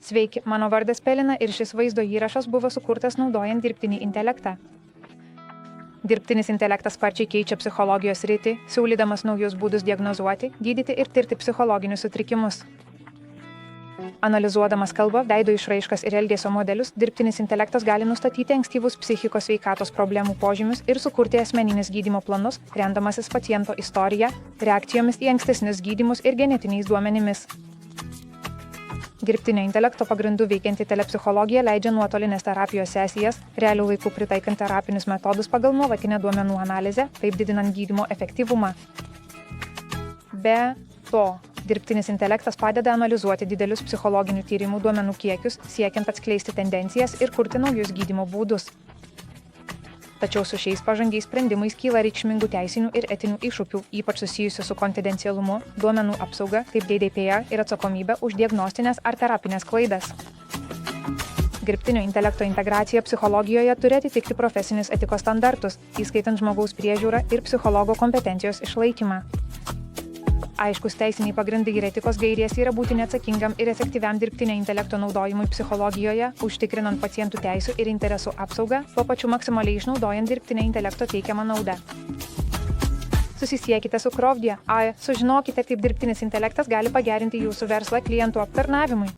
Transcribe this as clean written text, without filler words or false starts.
Sveiki, mano vardas Pelina ir šis vaizdo įrašas buvo sukurtas naudojant dirbtinį intelektą. Dirbtinis intelektas sparčiai keičia psichologijos sritį, siūlydamas naujus būdus diagnozuoti, gydyti ir tirti psichologinius sutrikimus. Analizuodamas kalbą, veido išraiškas ir elgesio modelius, dirbtinis intelektas gali nustatyti ankstyvus psichikos sveikatos problemų požymius ir sukurti asmeninius gydymo planus, remdamasis paciento istorija, reakcijomis į ankstesnius gydymus ir genetiniais duomenimis. Dirbtinio intelekto pagrindų veikianti telepsichologija leidžia nuotolinės terapijos sesijas, realių laikų pritaikant terapinius metodus pagal nuolatinę duomenų analizę, taip didinant gydymo efektyvumą. Be to, dirbtinis intelektas padeda analizuoti didelius psichologinių tyrimų duomenų kiekius, siekiant atskleisti tendencijas ir kurti naujus gydymo būdus. Tačiau su šiais pažangiais sprendimais kyla reikšmingų teisinių ir etinių iššūkių, ypač susijusių su konfidencialumu, duomenų apsauga, kaip GDPR ir atsakomybė už diagnostinės ar terapinės klaidas. Dirbtinio intelekto integracija psichologijoje turi atitikti profesinius etikos standartus, įskaitant žmogaus priežiūrą ir psichologo kompetencijos išlaikymą. Aiškus teisiniai pagrindai ir etikos gairės yra būtini atsakingam ir efektyviam dirbtinio intelekto naudojimui psichologijoje, užtikrinant pacientų teisų ir interesų apsaugą, tuo pačiu maksimaliai išnaudojant dirbtinio intelekto teikiamą naudą. Susisiekite su Krovdia AI, sužinokite, kaip dirbtinis intelektas gali pagerinti jūsų verslą klientų aptarnavimui.